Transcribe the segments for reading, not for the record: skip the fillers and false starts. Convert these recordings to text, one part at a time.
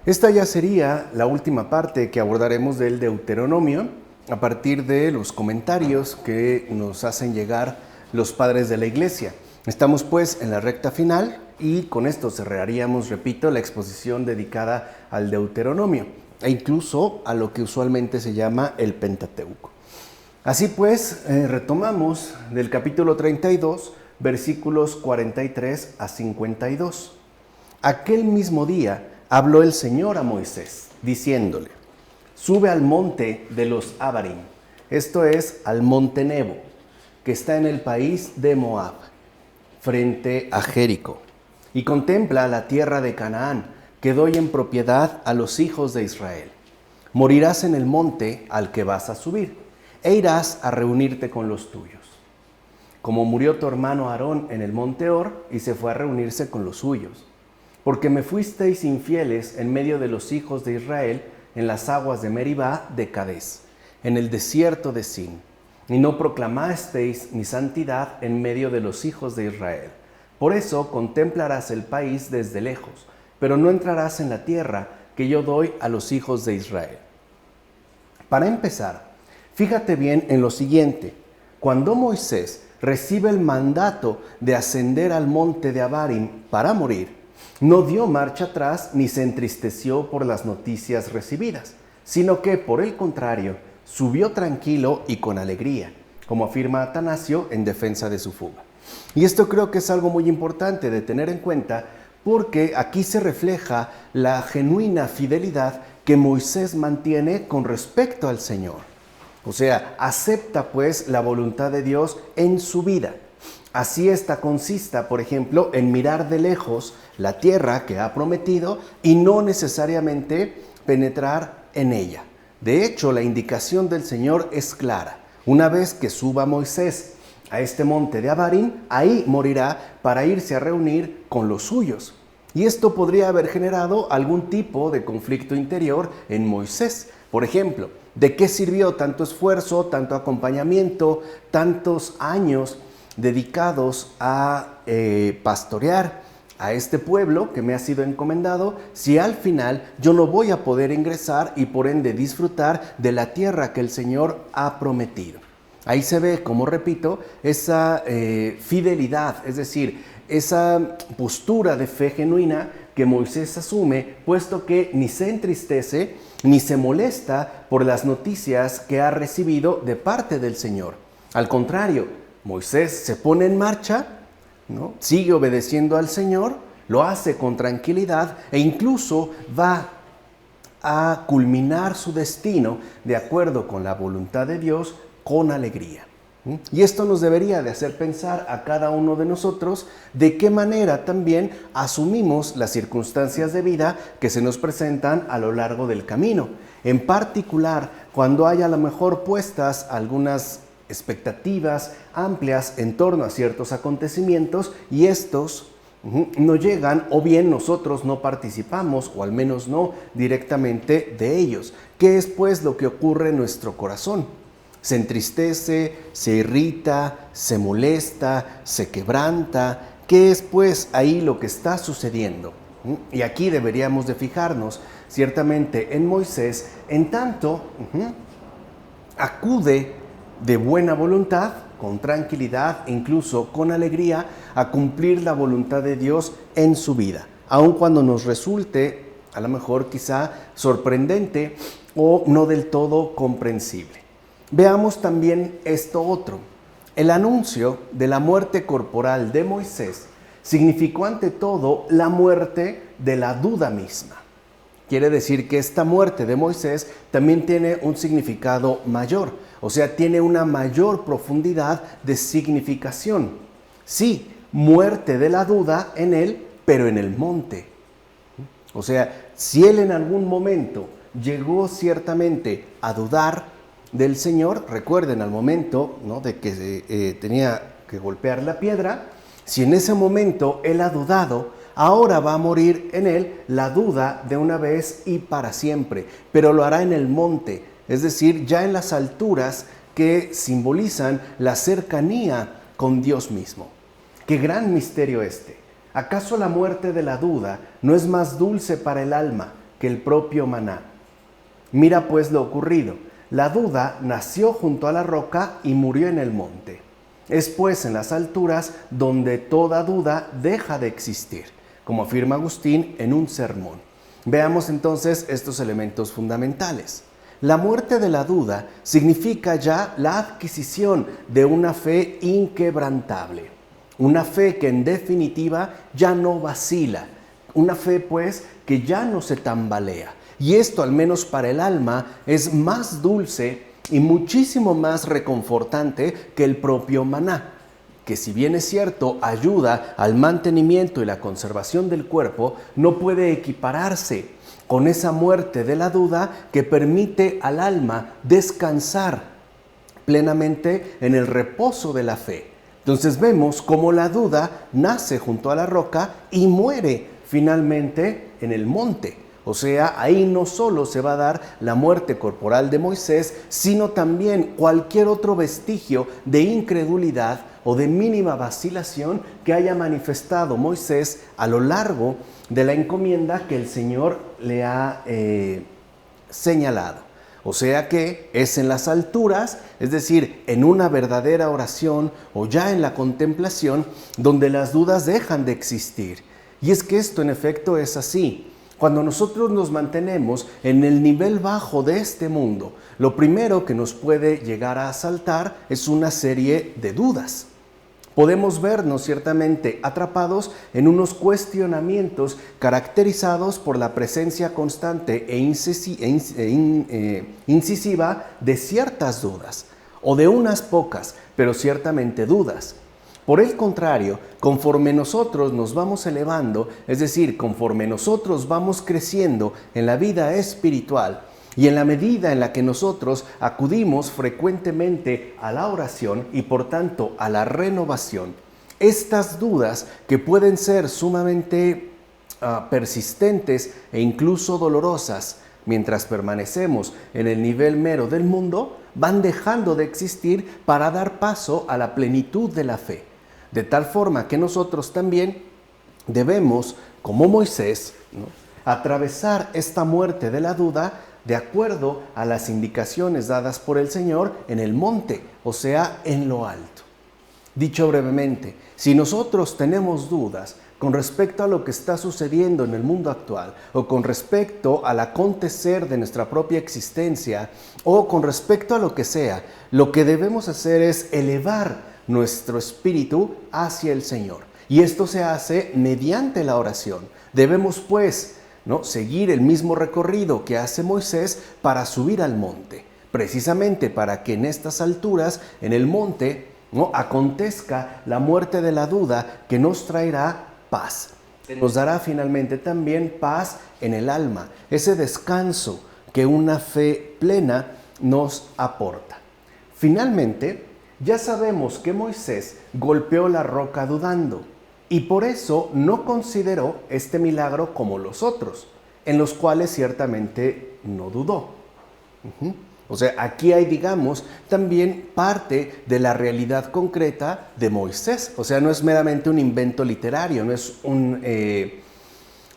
Esta ya sería la última parte que abordaremos del Deuteronomio a partir de los comentarios que nos hacen llegar los padres de la Iglesia. Estamos pues en la recta final y con esto cerraríamos, repito, la exposición dedicada al Deuteronomio e incluso a lo que usualmente se llama el Pentateuco. Así pues, retomamos del capítulo 32, versículos 43 a 52. Aquel mismo día habló el Señor a Moisés, diciéndole: sube al monte de los Abarim, esto es, al monte Nebo, que está en el país de Moab, frente a Jericó, y contempla la tierra de Canaán, que doy en propiedad a los hijos de Israel. Morirás en el monte al que vas a subir, e irás a reunirte con los tuyos. Como murió tu hermano Aarón en el monte Hor, y se fue a reunirse con los suyos. Porque me fuisteis infieles en medio de los hijos de Israel, en las aguas de Meribá de Cades, en el desierto de Sin, y no proclamasteis mi santidad en medio de los hijos de Israel. Por eso contemplarás el país desde lejos, pero no entrarás en la tierra que yo doy a los hijos de Israel. Para empezar, fíjate bien en lo siguiente. Cuando Moisés recibe el mandato de ascender al monte de Abarim para morir, no dio marcha atrás ni se entristeció por las noticias recibidas, sino que, por el contrario, subió tranquilo y con alegría, como afirma Atanasio en defensa de su fuga. Y esto creo que es algo muy importante de tener en cuenta, porque aquí se refleja la genuina fidelidad que Moisés mantiene con respecto al Señor. O sea, acepta pues la voluntad de Dios en su vida. Así esta consista, por ejemplo, en mirar de lejos la tierra que ha prometido y no necesariamente penetrar en ella. De hecho, la indicación del Señor es clara. Una vez que suba Moisés a este monte de Abarim, ahí morirá para irse a reunir con los suyos. Y esto podría haber generado algún tipo de conflicto interior en Moisés. Por ejemplo, ¿de qué sirvió tanto esfuerzo, tanto acompañamiento, tantos años dedicados a pastorear a este pueblo que me ha sido encomendado, si al final yo no voy a poder ingresar y por ende disfrutar de la tierra que el Señor ha prometido? Ahí se ve, como repito, esa fidelidad, es decir, esa postura de fe genuina que Moisés asume, puesto que ni se entristece ni se molesta por las noticias que ha recibido de parte del Señor. Al contrario, Moisés se pone en marcha, ¿no? Sigue obedeciendo al Señor, lo hace con tranquilidad e incluso va a culminar su destino de acuerdo con la voluntad de Dios con alegría. Y esto nos debería de hacer pensar a cada uno de nosotros de qué manera también asumimos las circunstancias de vida que se nos presentan a lo largo del camino. En particular, cuando hay a lo mejor puestas algunas expectativas amplias en torno a ciertos acontecimientos y estos no llegan, o bien nosotros no participamos, o al menos no directamente de ellos. ¿Qué es pues lo que ocurre en nuestro corazón? Se entristece, se irrita, se molesta, se quebranta. ¿Qué es pues ahí lo que está sucediendo? Y aquí deberíamos de fijarnos ciertamente en Moisés, en tanto acude de buena voluntad, con tranquilidad, incluso con alegría, a cumplir la voluntad de Dios en su vida, aun cuando nos resulte a lo mejor quizá sorprendente o no del todo comprensible. Veamos también esto otro. El anuncio de la muerte corporal de Moisés significó ante todo la muerte de la duda misma. Quiere decir que esta muerte de Moisés también tiene un significado mayor, o sea, tiene una mayor profundidad de significación. Sí, muerte de la duda en él, pero en el monte. O sea, si él en algún momento llegó ciertamente a dudar del Señor, recuerden al momento, ¿no?, de que tenía que golpear la piedra, si en ese momento él ha dudado, ahora va a morir en él la duda de una vez y para siempre, pero lo hará en el monte, es decir, ya en las alturas que simbolizan la cercanía con Dios mismo. ¡Qué gran misterio este! ¿Acaso la muerte de la duda no es más dulce para el alma que el propio maná. Mira pues lo ocurrido. La duda nació junto a la roca y murió en el monte. Es pues en las alturas donde toda duda deja de existir, como afirma Agustín en un sermón. Veamos entonces estos elementos fundamentales. La muerte de la duda significa ya la adquisición de una fe inquebrantable, una fe que en definitiva ya no vacila, una fe pues que ya no se tambalea. Y esto, al menos para el alma, es más dulce y muchísimo más reconfortante que el propio maná, que si bien es cierto ayuda al mantenimiento y la conservación del cuerpo, no puede equipararse con esa muerte de la duda que permite al alma descansar plenamente en el reposo de la fe. Entonces vemos cómo la duda nace junto a la roca y muere finalmente en el monte. O sea, ahí no solo se va a dar la muerte corporal de Moisés, sino también cualquier otro vestigio de incredulidad o de mínima vacilación que haya manifestado Moisés a lo largo de la encomienda que el Señor le ha señalado. O sea que es en las alturas, es decir, en una verdadera oración o ya en la contemplación, donde las dudas dejan de existir. Y es que esto en efecto es así. Cuando nosotros nos mantenemos en el nivel bajo de este mundo, lo primero que nos puede llegar a asaltar es una serie de dudas. Podemos vernos ciertamente atrapados en unos cuestionamientos caracterizados por la presencia constante e incisiva de ciertas dudas, o de unas pocas, pero ciertamente dudas. Por el contrario, conforme nosotros nos vamos elevando, es decir, conforme nosotros vamos creciendo en la vida espiritual y en la medida en la que nosotros acudimos frecuentemente a la oración y por tanto a la renovación, estas dudas que pueden ser sumamente persistentes e incluso dolorosas mientras permanecemos en el nivel mero del mundo, van dejando de existir para dar paso a la plenitud de la fe. De tal forma que nosotros también debemos, como Moisés, atravesar esta muerte de la duda de acuerdo a las indicaciones dadas por el Señor en el monte, o sea, en lo alto. Dicho brevemente, si nosotros tenemos dudas con respecto a lo que está sucediendo en el mundo actual, o con respecto al acontecer de nuestra propia existencia, o con respecto a lo que sea, lo que debemos hacer es elevar nuestro espíritu hacia el Señor. Y esto se hace mediante la oración. Debemos pues seguir el mismo recorrido que hace Moisés para subir al monte, precisamente para que en estas alturas, en el monte, acontezca la muerte de la duda que nos traerá paz. Nos dará finalmente también paz en el alma, ese descanso que una fe plena nos aporta. Finalmente, ya sabemos que Moisés golpeó la roca dudando y por eso no consideró este milagro como los otros, en los cuales ciertamente no dudó. O sea, aquí hay, digamos, también parte de la realidad concreta de Moisés. O sea, no es meramente un invento literario, no es un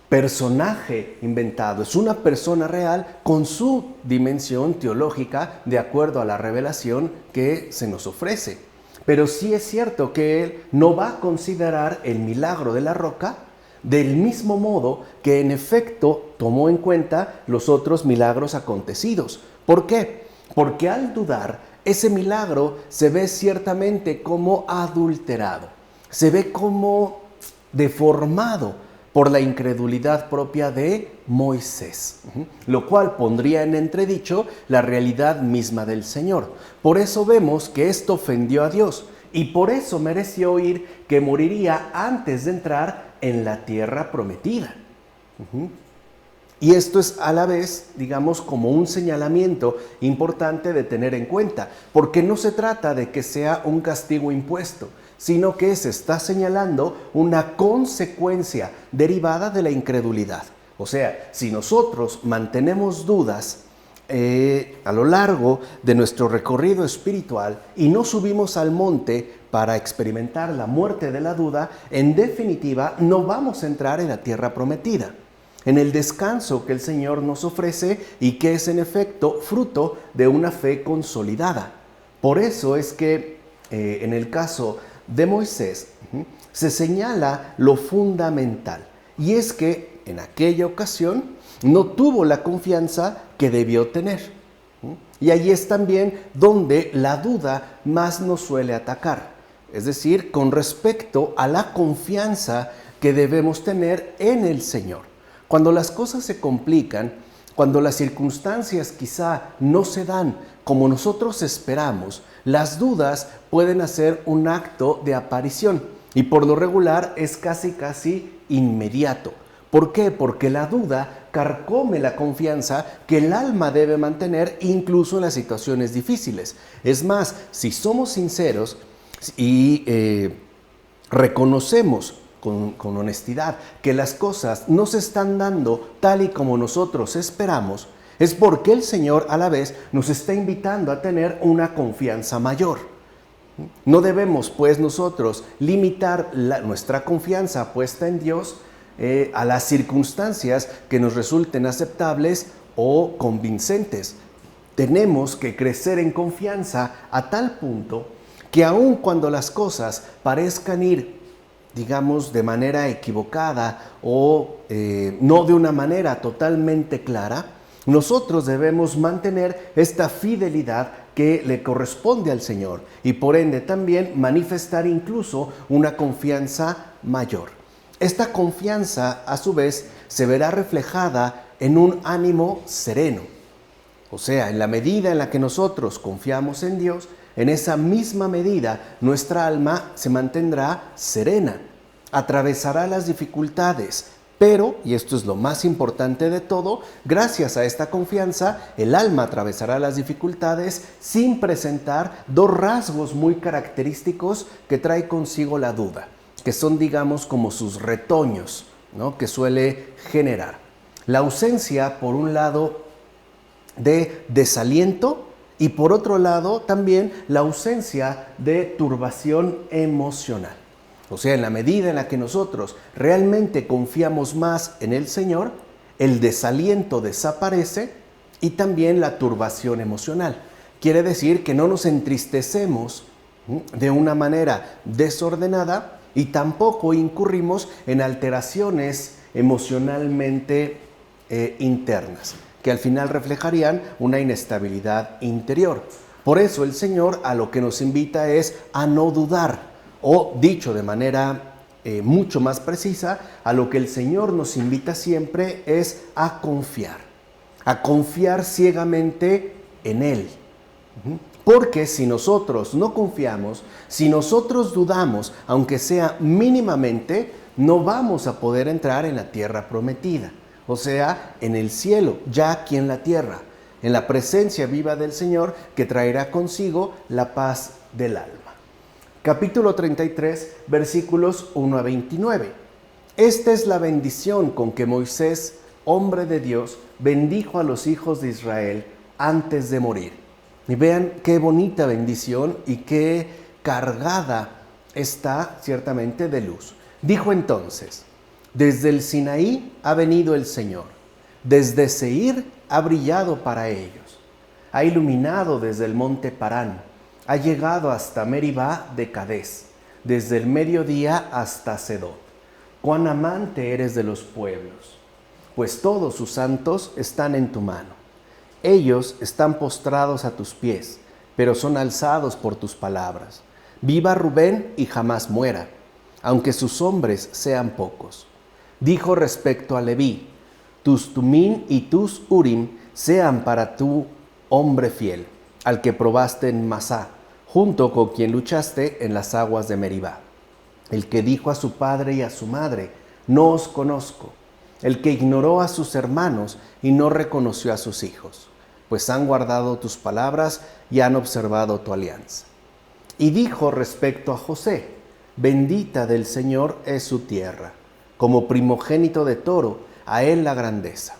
personaje inventado, es una persona real con su dimensión teológica de acuerdo a la revelación que se nos ofrece. Pero sí es cierto que él no va a considerar el milagro de la roca del mismo modo que en efecto tomó en cuenta los otros milagros acontecidos. ¿Por qué? Porque al dudar, ese milagro se ve ciertamente como adulterado, se ve como deformado por la incredulidad propia de Moisés, lo cual pondría en entredicho la realidad misma del Señor. Por eso vemos que esto ofendió a Dios y por eso mereció oír que moriría antes de entrar en la tierra prometida. Y esto es a la vez, digamos, como un señalamiento importante de tener en cuenta, porque no se trata de que sea un castigo impuesto, sino que se está señalando una consecuencia derivada de la incredulidad. O sea, si nosotros mantenemos dudas a lo largo de nuestro recorrido espiritual y no subimos al monte para experimentar la muerte de la duda, en definitiva no vamos a entrar en la tierra prometida. en el descanso que el Señor nos ofrece y que es en efecto fruto de una fe consolidada. Por eso es que en el caso de Moisés se señala lo fundamental, y es que en aquella ocasión no tuvo la confianza que debió tener. Y allí es también donde la duda más nos suele atacar, es decir, con respecto a la confianza que debemos tener en el Señor. Cuando las cosas se complican, cuando las circunstancias quizá no se dan como nosotros esperamos, las dudas pueden hacer un acto de aparición y por lo regular es casi inmediato. ¿Por qué? Porque la duda carcome la confianza que el alma debe mantener incluso en las situaciones difíciles. Es más, si somos sinceros y reconocemos con honestidad que las cosas no se están dando tal y como nosotros esperamos, es porque el Señor a la vez nos está invitando a tener una confianza mayor. No debemos pues nosotros limitar nuestra confianza puesta en Dios a las circunstancias que nos resulten aceptables o convincentes. Tenemos que crecer en confianza a tal punto que aun cuando las cosas parezcan ir, digamos, de manera equivocada o no de una manera totalmente clara, nosotros debemos mantener esta fidelidad que le corresponde al Señor y por ende también manifestar incluso una confianza mayor. Esta confianza, a su vez, se verá reflejada en un ánimo sereno. O sea, en la medida en la que nosotros confiamos en Dios, en esa misma medida nuestra alma se mantendrá serena, atravesará las dificultades, pero, y esto es lo más importante de todo, gracias a esta confianza, el alma atravesará las dificultades sin presentar dos rasgos muy característicos que trae consigo la duda, que son, digamos, como sus retoños, ¿no?, que suele generar. La ausencia, por un lado, de desaliento y por otro lado también la ausencia de turbación emocional. O sea, en la medida en la que nosotros realmente confiamos más en el Señor, el desaliento desaparece y también la turbación emocional. Quiere decir que no nos entristecemos de una manera desordenada y tampoco incurrimos en alteraciones emocionalmente internas, que al final reflejarían una inestabilidad interior. Por eso el Señor a lo que nos invita es a no dudar, o dicho de manera mucho más precisa, a lo que el Señor nos invita siempre es a confiar ciegamente en Él. Porque si nosotros no confiamos, si nosotros dudamos, aunque sea mínimamente, no vamos a poder entrar en la tierra prometida. O sea, en el cielo, ya aquí en la tierra, en la presencia viva del Señor que traerá consigo la paz del alma. Capítulo 33, versículos 1 a 29. Esta es la bendición con que Moisés, hombre de Dios, bendijo a los hijos de Israel antes de morir. Y vean qué bonita bendición y qué cargada está ciertamente de luz. Dijo entonces: desde el Sinaí ha venido el Señor, desde Seir ha brillado para ellos, ha iluminado desde el monte Parán, ha llegado hasta Meribá de Cadés, desde el mediodía hasta Sedot. Cuán amante eres de los pueblos, pues todos sus santos están en tu mano. Ellos están postrados a tus pies, pero son alzados por tus palabras. Viva Rubén y jamás muera, aunque sus hombres sean pocos. Dijo respecto a Leví: tus Tumín y tus Urim sean para tu hombre fiel, al que probaste en Masá, junto con quien luchaste en las aguas de Meribá. El que dijo a su padre y a su madre: no os conozco. El que ignoró a sus hermanos y no reconoció a sus hijos, pues han guardado tus palabras y han observado tu alianza. Y dijo respecto a José: bendita del Señor es su tierra, como primogénito de toro, a él la grandeza.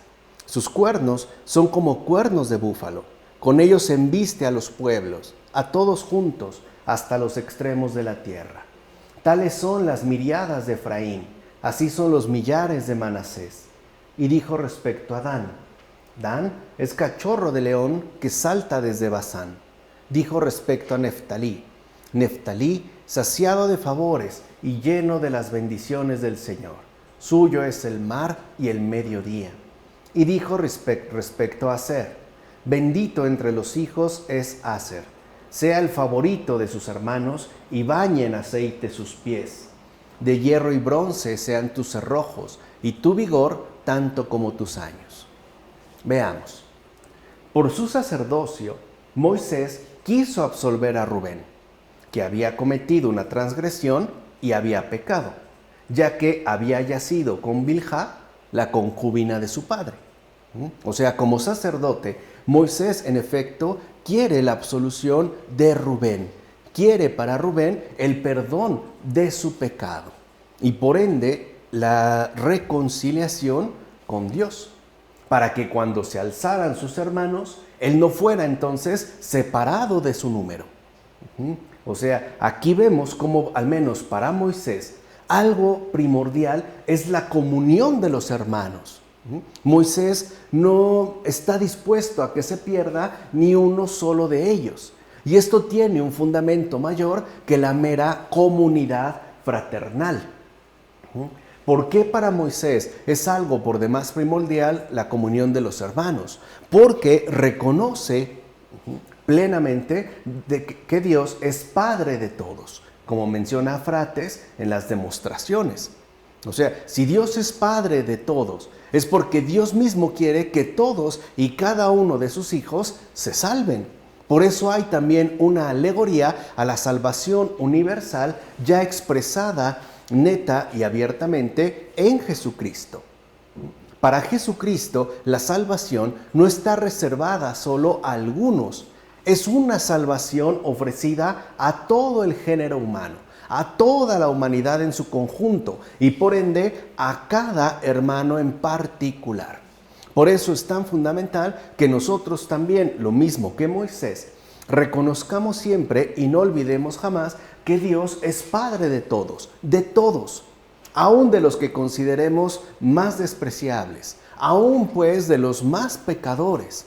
Sus cuernos son como cuernos de búfalo, con ellos embiste a los pueblos, a todos juntos, hasta los extremos de la tierra. Tales son las miriadas de Efraín, así son los millares de Manasés. y dijo respecto a Dan: Dan es cachorro de león que salta desde Basán. Dijo respecto a Neftalí: Neftalí, saciado de favores y lleno de las bendiciones del Señor. Suyo es el mar y el mediodía. Y dijo respecto a Aser: bendito entre los hijos es Aser. Sea el favorito de sus hermanos y bañe en aceite sus pies. De hierro y bronce sean tus cerrojos y tu vigor tanto como tus años. Veamos. Por su sacerdocio, Moisés quiso absolver a Rubén, que había cometido una transgresión y había pecado, ya que había yacido con Bilhá, la concubina de su padre. O sea, como sacerdote, Moisés en efecto quiere la absolución de Rubén, quiere para Rubén el perdón de su pecado y por ende la reconciliación con Dios, para que cuando se alzaran sus hermanos, él no fuera entonces separado de su número. O sea, aquí vemos cómo al menos para Moisés algo primordial es la comunión de los hermanos. Moisés no está dispuesto a que se pierda ni uno solo de ellos. Y esto tiene un fundamento mayor que la mera comunidad fraternal. ¿Por qué para Moisés es algo por demás primordial la comunión de los hermanos? Porque reconoce plenamente que Dios es Padre de todos, como menciona Frates en las demostraciones. O sea, si Dios es Padre de todos, es porque Dios mismo quiere que todos y cada uno de sus hijos se salven. Por eso hay también una alegoría a la salvación universal ya expresada neta y abiertamente en Jesucristo. Para Jesucristo, la salvación no está reservada solo a algunos. Es una salvación ofrecida a todo el género humano, a toda la humanidad en su conjunto y por ende a cada hermano en particular. Por eso es tan fundamental que nosotros también, lo mismo que Moisés, reconozcamos siempre y no olvidemos jamás que Dios es Padre de todos, aún de los que consideremos más despreciables, aún pues de los más pecadores.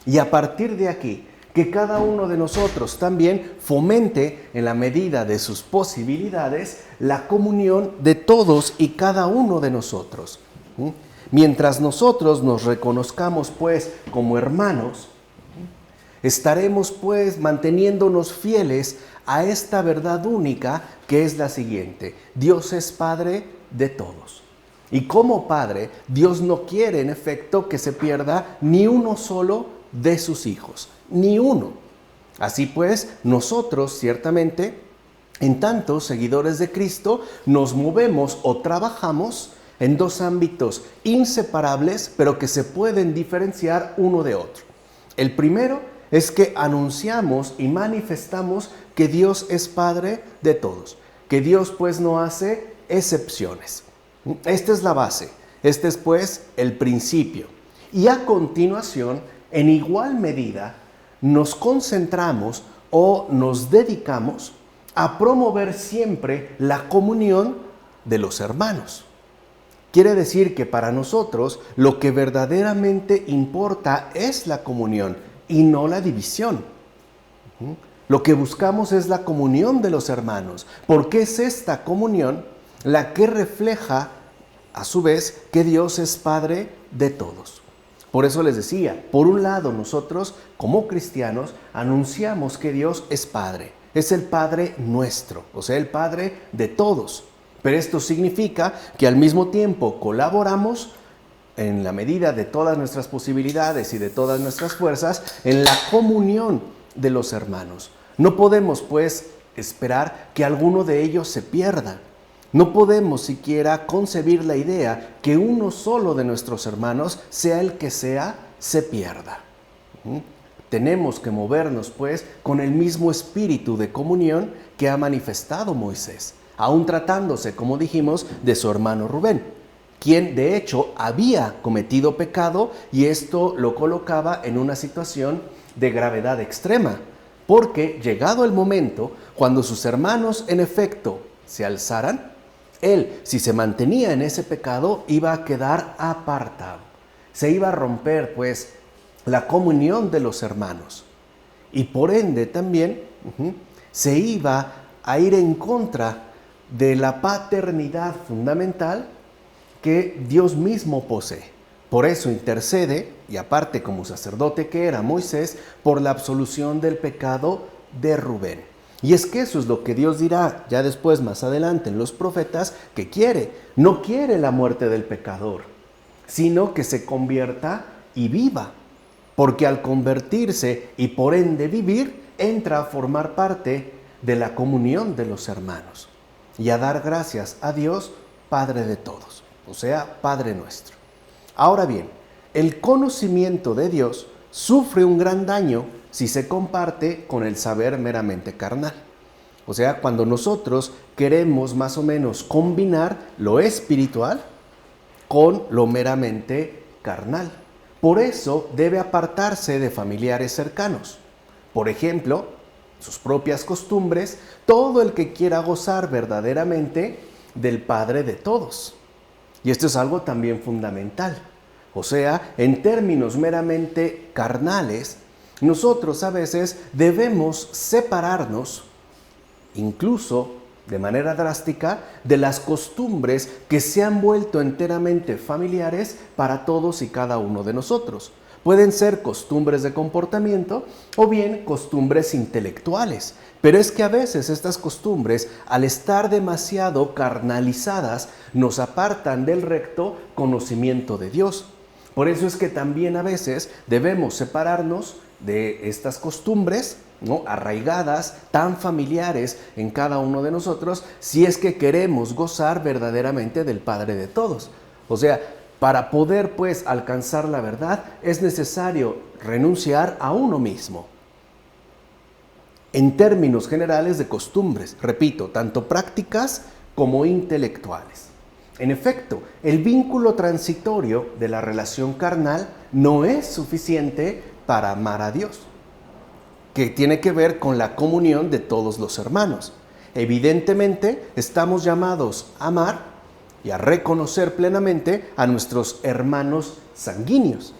Y a partir de aquí, que cada uno de nosotros también fomente en la medida de sus posibilidades la comunión de todos y cada uno de nosotros. Mientras nosotros nos reconozcamos pues como hermanos, estaremos pues manteniéndonos fieles a esta verdad única que es la siguiente: Dios es Padre de todos. Y como Padre, Dios no quiere en efecto que se pierda ni uno solo de sus hijos, ni uno. Así pues, nosotros ciertamente, en tanto seguidores de Cristo, nos movemos o trabajamos en dos ámbitos inseparables, pero que se pueden diferenciar uno de otro. El primero es que anunciamos y manifestamos que Dios es Padre de todos, que Dios pues no hace excepciones. Esta es la base, este es pues el principio. Y a continuación, en igual medida, nos concentramos o nos dedicamos a promover siempre la comunión de los hermanos. Quiere decir que para nosotros lo que verdaderamente importa es la comunión y no la división. Lo que buscamos es la comunión de los hermanos, porque es esta comunión la que refleja a su vez que Dios es Padre de todos. Por eso les decía, por un lado nosotros como cristianos anunciamos que Dios es Padre, es el Padre nuestro, o sea, el Padre de todos. Pero esto significa que al mismo tiempo colaboramos en la medida de todas nuestras posibilidades y de todas nuestras fuerzas en la comunión de los hermanos. No podemos pues esperar que alguno de ellos se pierda. No podemos siquiera concebir la idea que uno solo de nuestros hermanos, sea el que sea, se pierda. Tenemos que movernos pues con el mismo espíritu de comunión que ha manifestado Moisés, aún tratándose, como dijimos, de su hermano Rubén, quien de hecho había cometido pecado y esto lo colocaba en una situación de gravedad extrema, porque llegado el momento, cuando sus hermanos en efecto se alzaran, Él, si se mantenía en ese pecado, iba a quedar apartado. Se iba a romper, pues, la comunión de los hermanos. Y por ende también se iba a ir en contra de la paternidad fundamental que Dios mismo posee. Por eso intercede, y aparte como sacerdote que era Moisés, por la absolución del pecado de Rubén. Y es que eso es lo que Dios dirá ya después, más adelante, en los profetas, que quiere. No quiere la muerte del pecador, sino que se convierta y viva. Porque al convertirse y por ende vivir, entra a formar parte de la comunión de los hermanos y a dar gracias a Dios, Padre de todos, o sea, Padre nuestro. Ahora bien, el conocimiento de Dios sufre un gran daño si se comparte con el saber meramente carnal. O sea, cuando nosotros queremos más o menos combinar lo espiritual con lo meramente carnal. Por eso debe apartarse de familiares cercanos. Por ejemplo, sus propias costumbres, todo el que quiera gozar verdaderamente del Padre de todos. Y esto es algo también fundamental. O sea, en términos meramente carnales, nosotros a veces debemos separarnos, incluso de manera drástica, de las costumbres que se han vuelto enteramente familiares para todos y cada uno de nosotros. Pueden ser costumbres de comportamiento o bien costumbres intelectuales. Pero es que a veces estas costumbres, al estar demasiado carnalizadas, nos apartan del recto conocimiento de Dios. Por eso es que también a veces debemos separarnos de estas costumbres, ¿no?, arraigadas, tan familiares en cada uno de nosotros, si es que queremos gozar verdaderamente del Padre de todos. O sea, para poder pues alcanzar la verdad es necesario renunciar a uno mismo. En términos generales de costumbres, repito, tanto prácticas como intelectuales. En efecto, el vínculo transitorio de la relación carnal no es suficiente para amar a Dios, que tiene que ver con la comunión de todos los hermanos. Evidentemente, estamos llamados a amar y a reconocer plenamente a nuestros hermanos sanguíneos.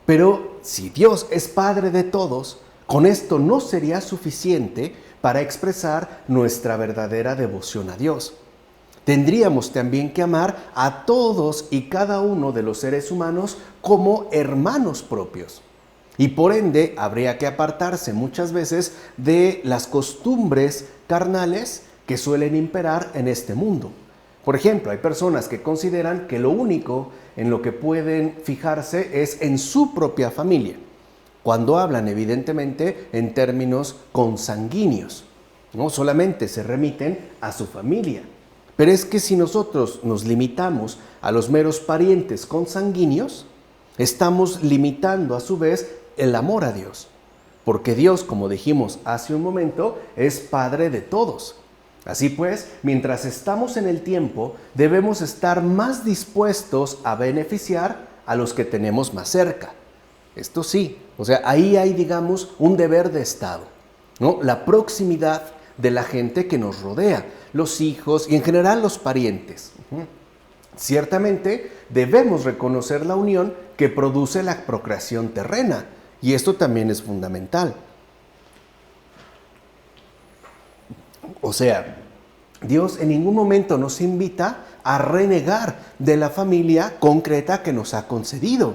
Pero si Dios es Padre de todos, con esto no sería suficiente para expresar nuestra verdadera devoción a Dios. Tendríamos también que amar a todos y cada uno de los seres humanos como hermanos propios. Y por ende habría que apartarse muchas veces de las costumbres carnales que suelen imperar en este mundo. Por ejemplo, hay personas que consideran que lo único en lo que pueden fijarse es en su propia familia, cuando hablan evidentemente en términos consanguíneos. No solamente se remiten a su familia. Pero es que si nosotros nos limitamos a los meros parientes consanguíneos, estamos limitando a su vez el amor a Dios. Porque Dios, como dijimos hace un momento, es Padre de todos. Así pues, mientras estamos en el tiempo, debemos estar más dispuestos a beneficiar a los que tenemos más cerca. Esto sí, o sea, ahí hay, digamos, un deber de Estado, ¿no? La proximidad de la gente que nos rodea, los hijos y en general los parientes. Ciertamente debemos reconocer la unión que produce la procreación terrena, y esto también es fundamental. O sea, Dios en ningún momento nos invita a renegar de la familia concreta que nos ha concedido.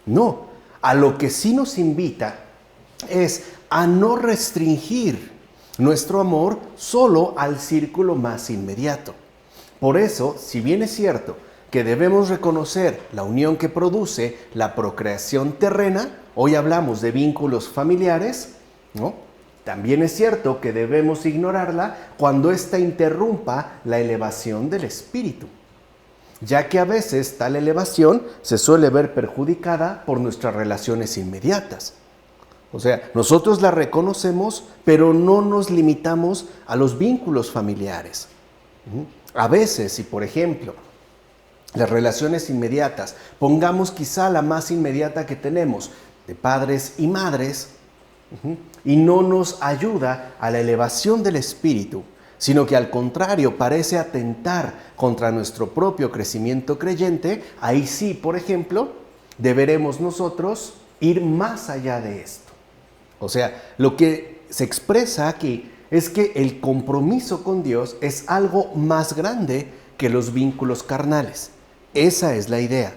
No, a lo que sí nos invita es a no restringir nuestro amor solo al círculo más inmediato. Por eso, si bien es cierto que debemos reconocer la unión que produce la procreación terrena, hoy hablamos de vínculos familiares, ¿no? También es cierto que debemos ignorarla cuando ésta interrumpa la elevación del espíritu, ya que a veces tal elevación se suele ver perjudicada por nuestras relaciones inmediatas. O sea, nosotros la reconocemos, pero no nos limitamos a los vínculos familiares. A veces, si por ejemplo, las relaciones inmediatas, pongamos quizá la más inmediata que tenemos, de padres y madres, y no nos ayuda a la elevación del espíritu, sino que al contrario parece atentar contra nuestro propio crecimiento creyente, ahí sí, por ejemplo, deberemos nosotros ir más allá de esto. O sea, lo que se expresa aquí es que el compromiso con Dios es algo más grande que los vínculos carnales. Esa es la idea.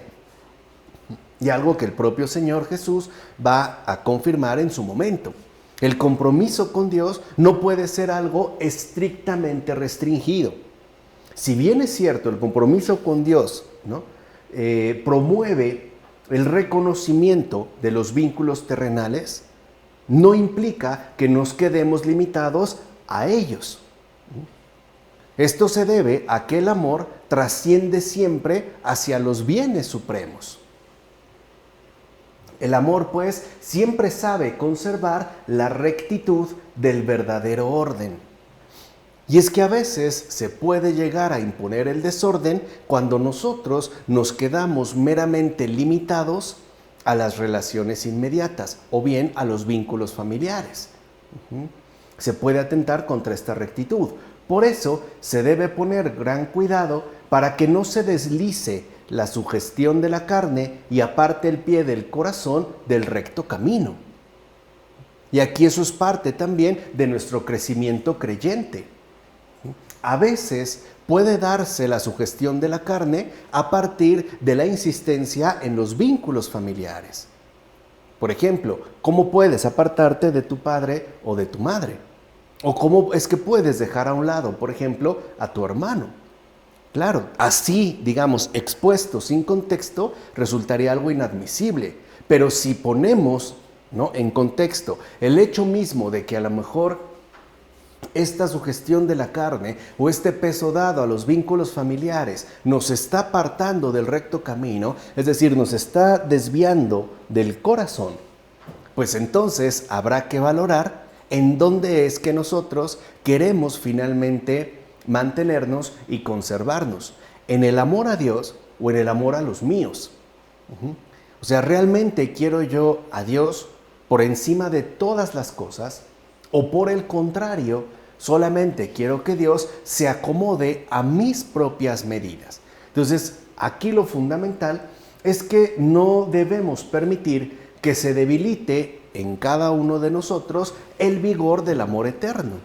Y algo que el propio Señor Jesús va a confirmar en su momento. El compromiso con Dios no puede ser algo estrictamente restringido. Si bien es cierto, el compromiso con Dios, ¿no? Promueve el reconocimiento de los vínculos terrenales, no implica que nos quedemos limitados a ellos. Esto se debe a que el amor trasciende siempre hacia los bienes supremos. El amor, pues, siempre sabe conservar la rectitud del verdadero orden. Y es que a veces se puede llegar a imponer el desorden cuando nosotros nos quedamos meramente limitados a las relaciones inmediatas o bien a los vínculos familiares. Se puede atentar contra esta rectitud. Por eso se debe poner gran cuidado para que no se deslice la sugestión de la carne y aparte el pie del corazón del recto camino. Y aquí eso es parte también de nuestro crecimiento creyente. A veces puede darse la sugestión de la carne a partir de la insistencia en los vínculos familiares. Por ejemplo, ¿cómo puedes apartarte de tu padre o de tu madre? ¿O cómo es que puedes dejar a un lado, por ejemplo, a tu hermano? Claro, así, digamos, expuesto sin contexto, resultaría algo inadmisible. Pero si ponemos, ¿no?, en contexto el hecho mismo de que a lo mejor esta sugestión de la carne o este peso dado a los vínculos familiares nos está apartando del recto camino, es decir, nos está desviando del corazón, pues entonces habrá que valorar en dónde es que nosotros queremos finalmente mantenernos y conservarnos, en el amor a Dios o en el amor a los míos. O sea, ¿realmente quiero yo a Dios por encima de todas las cosas? O por el contrario, solamente quiero que Dios se acomode a mis propias medidas. Entonces, aquí lo fundamental es que no debemos permitir que se debilite en cada uno de nosotros el vigor del amor eterno.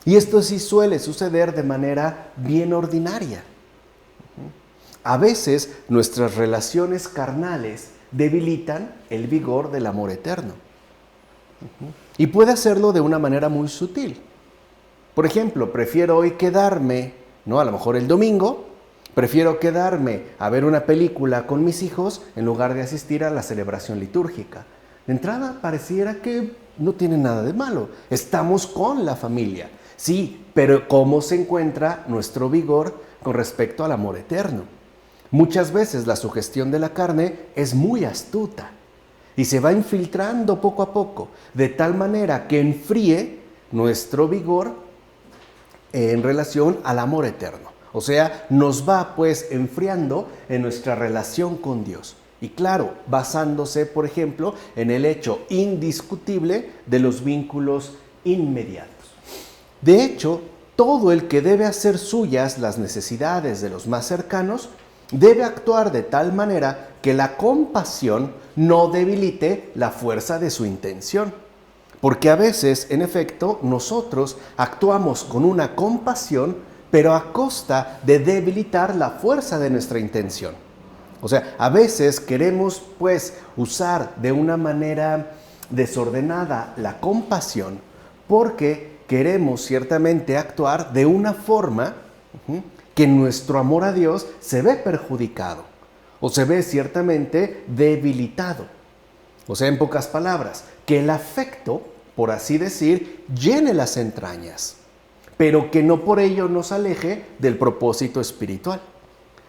Y esto sí suele suceder de manera bien ordinaria. A veces nuestras relaciones carnales debilitan el vigor del amor eterno. Y puede hacerlo de una manera muy sutil. Por ejemplo, prefiero hoy quedarme, ¿no?, a lo mejor el domingo, prefiero quedarme a ver una película con mis hijos en lugar de asistir a la celebración litúrgica. De entrada pareciera que no tiene nada de malo. Estamos con la familia. Sí, pero ¿cómo se encuentra nuestro vigor con respecto al amor eterno? Muchas veces la sugestión de la carne es muy astuta y se va infiltrando poco a poco, de tal manera que enfríe nuestro vigor en relación al amor eterno. O sea, nos va pues enfriando en nuestra relación con Dios. Y claro, basándose, por ejemplo, en el hecho indiscutible de los vínculos inmediatos. De hecho, todo el que debe hacer suyas las necesidades de los más cercanos debe actuar de tal manera que la compasión no debilite la fuerza de su intención. Porque a veces, en efecto, nosotros actuamos con una compasión, pero a costa de debilitar la fuerza de nuestra intención. O sea, a veces queremos, pues, usar de una manera desordenada la compasión porque queremos ciertamente actuar de una forma que nuestro amor a Dios se ve perjudicado o se ve ciertamente debilitado. O sea, en pocas palabras, que el afecto, por así decir, llene las entrañas, pero que no por ello nos aleje del propósito espiritual.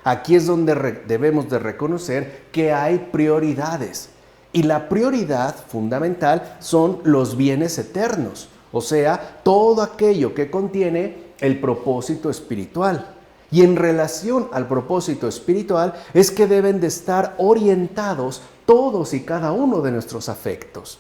Aquí es donde debemos de reconocer que hay prioridades. Y la prioridad fundamental son los bienes eternos, o sea, todo aquello que contiene el propósito espiritual. Y en relación al propósito espiritual es que deben de estar orientados todos y cada uno de nuestros afectos,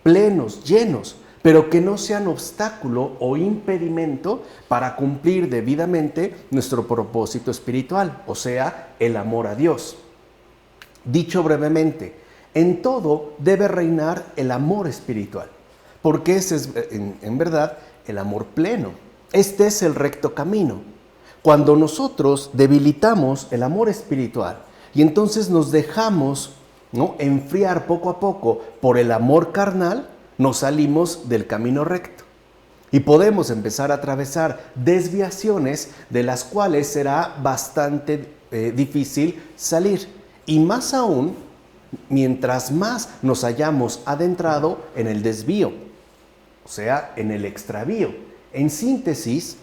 plenos, llenos, pero que no sean obstáculo o impedimento para cumplir debidamente nuestro propósito espiritual, o sea, el amor a Dios. Dicho brevemente, en todo debe reinar el amor espiritual, porque ese es en verdad el amor pleno. Este es el recto camino. Cuando nosotros debilitamos el amor espiritual y entonces nos dejamos, ¿no?, enfriar poco a poco por el amor carnal, nos salimos del camino recto y podemos empezar a atravesar desviaciones de las cuales será bastante difícil salir. Y más aún, mientras más nos hayamos adentrado en el desvío, o sea, en el extravío. En síntesis,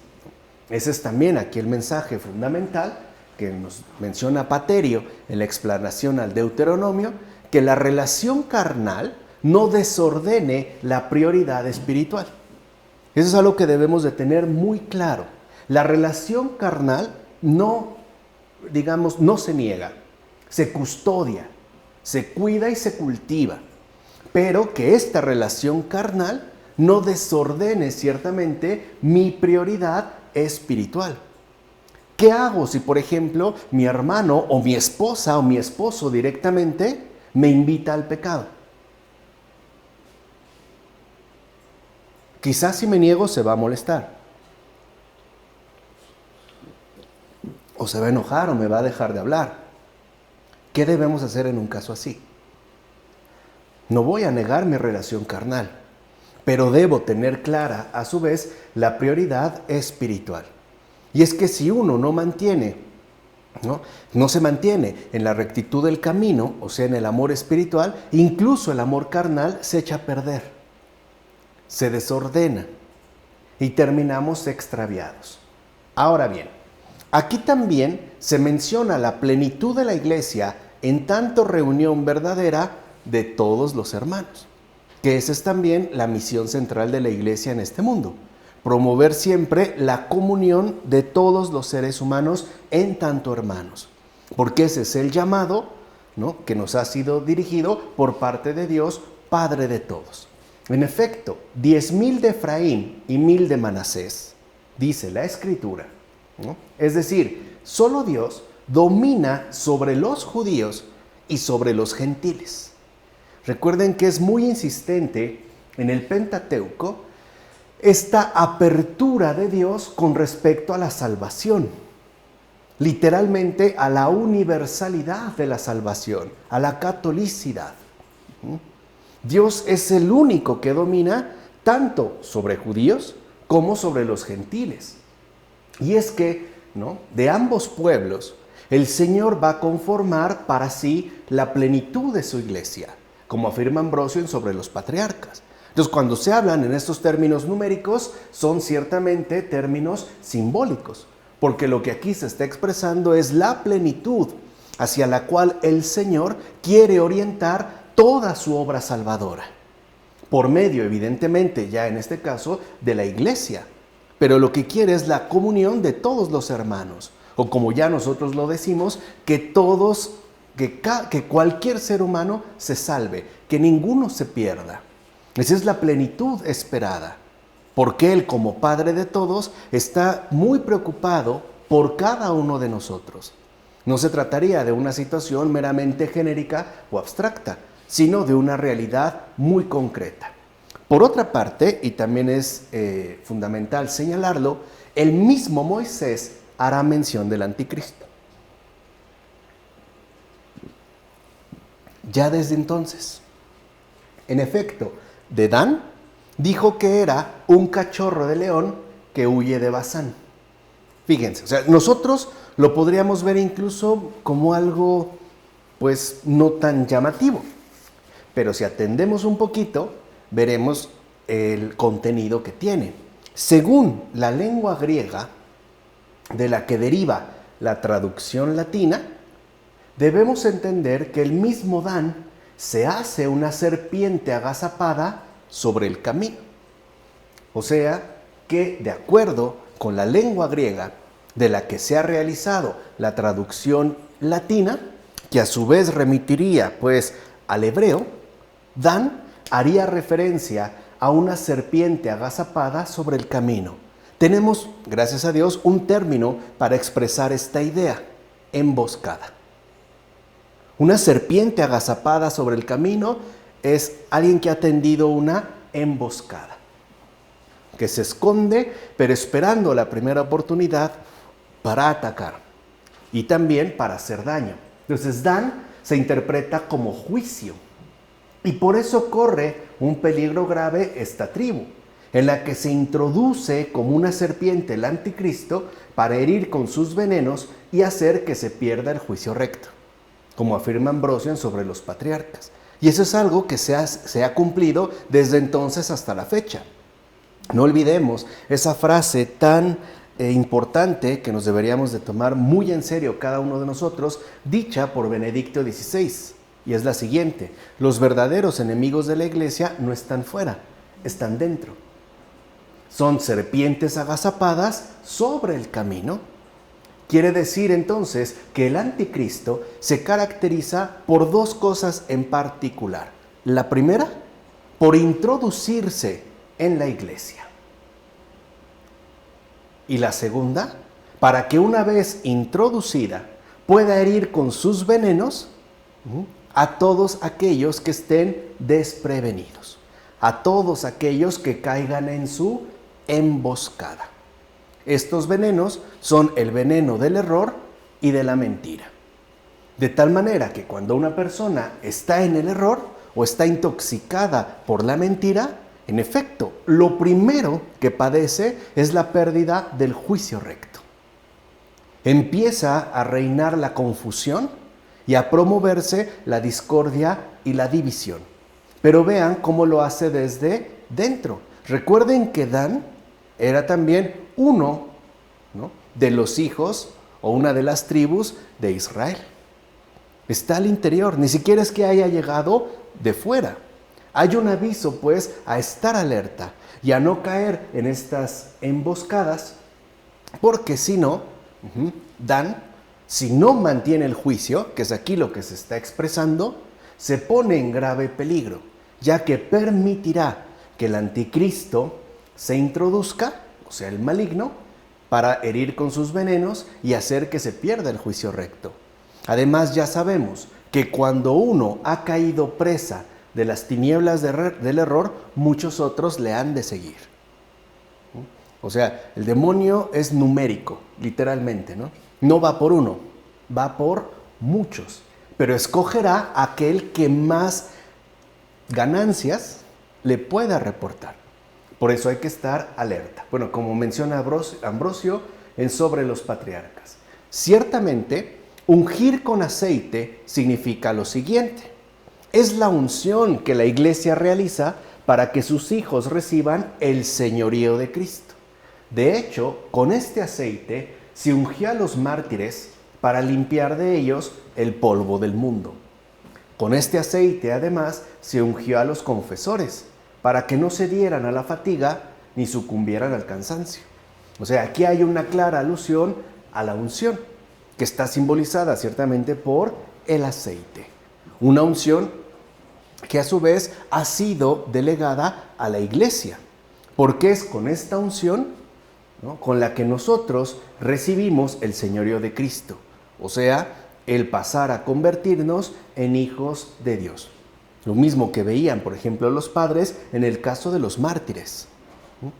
ese es también aquí el mensaje fundamental que nos menciona Paterio en la explanación al Deuteronomio, que la relación carnal no desordene la prioridad espiritual. Eso es algo que debemos de tener muy claro. La relación carnal no se niega, se custodia, se cuida y se cultiva, pero que esta relación carnal no desordene ciertamente mi prioridad espiritual. ¿Qué hago si, por ejemplo, mi hermano o mi esposa o mi esposo directamente me invita al pecado? Quizás si me niego se va a molestar, o se va a enojar o me va a dejar de hablar. ¿Qué debemos hacer en un caso así? No voy a negar mi relación carnal, pero debo tener clara a su vez la prioridad espiritual. Y es que si uno no se mantiene en la rectitud del camino, o sea, en el amor espiritual, incluso el amor carnal se echa a perder, se desordena y terminamos extraviados. Ahora bien, aquí también se menciona la plenitud de la iglesia en tanto reunión verdadera de todos los hermanos, que esa es también la misión central de la iglesia en este mundo. Promover siempre la comunión de todos los seres humanos en tanto hermanos, porque ese es el llamado, ¿no?, que nos ha sido dirigido por parte de Dios, Padre de todos. En efecto, 10,000 de Efraín y 1,000 de Manasés, dice la Escritura, ¿no? Es decir, solo Dios domina sobre los judíos y sobre los gentiles. Recuerden que es muy insistente en el Pentateuco esta apertura de Dios con respecto a la salvación, literalmente a la universalidad de la salvación, a la catolicidad. Dios es el único que domina tanto sobre judíos como sobre los gentiles. Y es que, ¿no?, de ambos pueblos el Señor va a conformar para sí la plenitud de su iglesia, como afirma Ambrosio en Sobre los Patriarcas. Entonces, cuando se hablan en estos términos numéricos, son ciertamente términos simbólicos, porque lo que aquí se está expresando es la plenitud hacia la cual el Señor quiere orientar toda su obra salvadora, por medio, evidentemente, ya en este caso, de la iglesia. Pero lo que quiere es la comunión de todos los hermanos, o como ya nosotros lo decimos, que cualquier ser humano se salve, que ninguno se pierda. Esa es la plenitud esperada, porque Él, como Padre de todos, está muy preocupado por cada uno de nosotros. No se trataría de una situación meramente genérica o abstracta, sino de una realidad muy concreta. Por otra parte, y también es fundamental señalarlo, el mismo Moisés hará mención del anticristo. Ya desde entonces. En efecto, Dedán dijo que era un cachorro de león que huye de Basán. Fíjense, o sea, nosotros lo podríamos ver incluso como algo, pues, no tan llamativo. Pero si atendemos un poquito, veremos el contenido que tiene. Según la lengua griega, de la que deriva la traducción latina, debemos entender que el mismo Dan se hace una serpiente agazapada sobre el camino. O sea, que de acuerdo con la lengua griega, de la que se ha realizado la traducción latina, que a su vez remitiría, pues, al hebreo, Dan haría referencia a una serpiente agazapada sobre el camino. Tenemos, gracias a Dios, un término para expresar esta idea: emboscada. Una serpiente agazapada sobre el camino es alguien que ha tendido una emboscada, que se esconde, pero esperando la primera oportunidad para atacar y también para hacer daño. Entonces, Dan se interpreta como juicio, y por eso corre un peligro grave esta tribu, en la que se introduce como una serpiente el anticristo para herir con sus venenos y hacer que se pierda el juicio recto, como afirma Ambrosio en Sobre los Patriarcas. Y eso es algo que se ha cumplido desde entonces hasta la fecha. No olvidemos esa frase tan importante que nos deberíamos de tomar muy en serio cada uno de nosotros, dicha por Benedicto XVI, y es la siguiente: los verdaderos enemigos de la Iglesia no están fuera, están dentro. Son serpientes agazapadas sobre el camino. Quiere decir entonces que el anticristo se caracteriza por dos cosas en particular. La primera, por introducirse en la iglesia. Y la segunda, para que una vez introducida pueda herir con sus venenos a todos aquellos que estén desprevenidos, a todos aquellos que caigan en su emboscada. Estos venenos son el veneno del error y de la mentira. De tal manera que cuando una persona está en el error o está intoxicada por la mentira, en efecto, lo primero que padece es la pérdida del juicio recto. Empieza a reinar la confusión y a promoverse la discordia y la división. Pero vean cómo lo hace desde dentro. Recuerden que Dan era también uno, ¿no?, de los hijos o una de las tribus de Israel. Está al interior, ni siquiera es que haya llegado de fuera. Hay un aviso, pues, a estar alerta y a no caer en estas emboscadas, porque si no, Dan, si no mantiene el juicio, que es aquí lo que se está expresando, se pone en grave peligro, ya que permitirá que el anticristo se introduzca, o sea, el maligno, para herir con sus venenos y hacer que se pierda el juicio recto. Además, ya sabemos que cuando uno ha caído presa de las tinieblas del error, muchos otros le han de seguir. O sea, el demonio es numérico, literalmente, ¿no? No va por uno, va por muchos, pero escogerá aquel que más ganancias le pueda reportar. Por eso hay que estar alerta. Bueno, como menciona Ambrosio en Sobre los Patriarcas, ciertamente ungir con aceite significa lo siguiente: es la unción que la Iglesia realiza para que sus hijos reciban el señorío de Cristo. De hecho, con este aceite se ungió a los mártires para limpiar de ellos el polvo del mundo. Con este aceite, además, se ungió a los confesores para que no se dieran a la fatiga ni sucumbieran al cansancio. O sea, aquí hay una clara alusión a la unción, que está simbolizada ciertamente por el aceite. Una unción que a su vez ha sido delegada a la Iglesia, porque es con esta unción, ¿no?, con la que nosotros recibimos el señorío de Cristo, o sea, el pasar a convertirnos en hijos de Dios. Lo mismo que veían, por ejemplo, los padres en el caso de los mártires.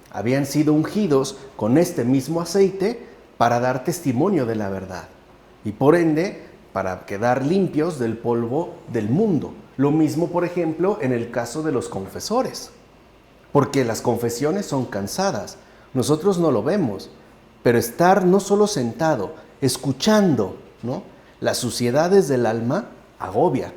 Habían sido ungidos con este mismo aceite para dar testimonio de la verdad y por ende para quedar limpios del polvo del mundo. Lo mismo, por ejemplo, en el caso de los confesores, porque las confesiones son cansadas. Nosotros no lo vemos, pero estar no solo sentado, escuchando, ¿no?, las suciedades del alma, agobia.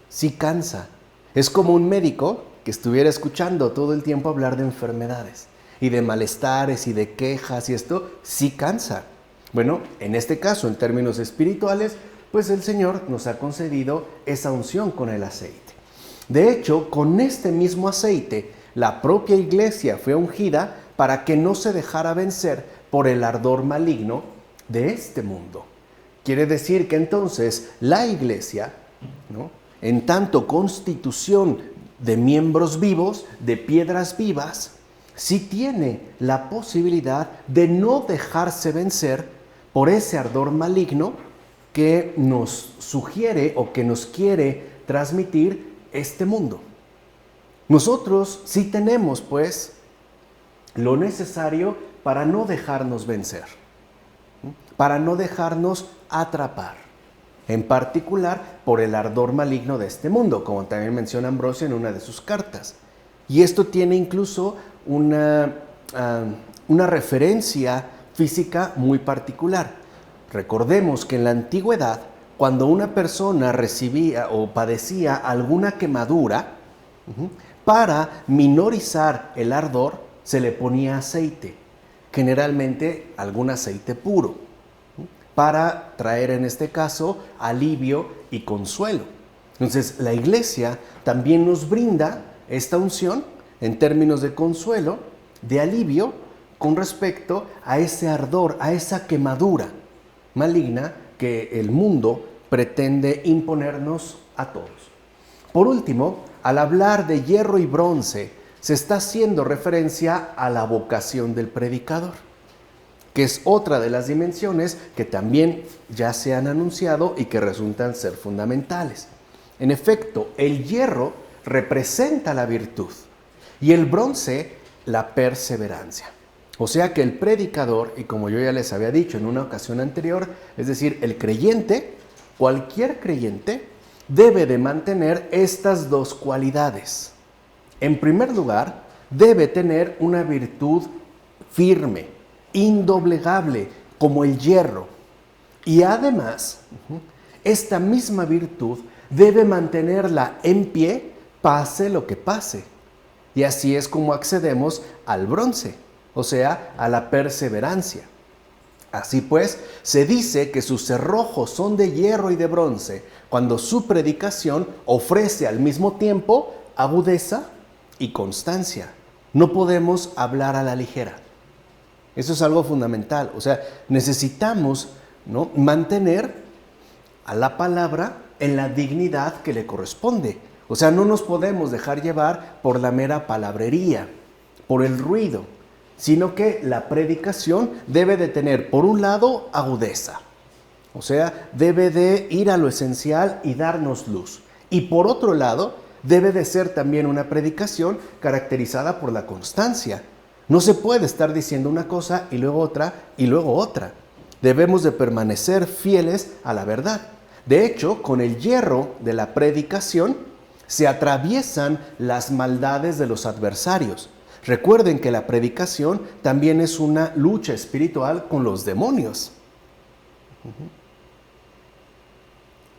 Sí cansa. Es como un médico que estuviera escuchando todo el tiempo hablar de enfermedades y de malestares y de quejas y esto, sí cansa. Bueno, en este caso, en términos espirituales, pues el Señor nos ha concedido esa unción con el aceite. De hecho, con este mismo aceite, la propia Iglesia fue ungida para que no se dejara vencer por el ardor maligno de este mundo. Quiere decir que entonces la Iglesia, ¿no?, en tanto constitución de miembros vivos, de piedras vivas, sí tiene la posibilidad de no dejarse vencer por ese ardor maligno que nos sugiere o que nos quiere transmitir este mundo. Nosotros sí tenemos, pues, lo necesario para no dejarnos vencer, para no dejarnos atrapar, en particular por el ardor maligno de este mundo, como también menciona Ambrosio en una de sus cartas. Y esto tiene incluso una referencia física muy particular. Recordemos que en la antigüedad, cuando una persona recibía o padecía alguna quemadura, para minorizar el ardor se le ponía aceite, generalmente algún aceite puro, para traer en este caso alivio y consuelo. Entonces la Iglesia también nos brinda esta unción en términos de consuelo, de alivio, con respecto a ese ardor, a esa quemadura maligna que el mundo pretende imponernos a todos. Por último, al hablar de hierro y bronce, se está haciendo referencia a la vocación del predicador, que es otra de las dimensiones que también ya se han anunciado y que resultan ser fundamentales. En efecto, el hierro representa la virtud y el bronce la perseverancia. O sea que el predicador, y como yo ya les había dicho en una ocasión anterior, es decir, el creyente, cualquier creyente, debe de mantener estas dos cualidades. En primer lugar, debe tener una virtud firme, indoblegable, como el hierro. Y además, esta misma virtud debe mantenerla en pie, pase lo que pase. Y así es como accedemos al bronce, o sea, a la perseverancia. Así pues, se dice que sus cerrojos son de hierro y de bronce, cuando su predicación ofrece al mismo tiempo agudeza y constancia. No podemos hablar a la ligera. Eso es algo fundamental. O sea, necesitamos, ¿no?, mantener a la palabra en la dignidad que le corresponde. O sea, no nos podemos dejar llevar por la mera palabrería, por el ruido, sino que la predicación debe de tener, por un lado, agudeza. O sea, debe de ir a lo esencial y darnos luz. Y por otro lado, debe de ser también una predicación caracterizada por la constancia. No se puede estar diciendo una cosa y luego otra y luego otra. Debemos de permanecer fieles a la verdad. De hecho, con el hierro de la predicación se atraviesan las maldades de los adversarios. Recuerden que la predicación también es una lucha espiritual con los demonios.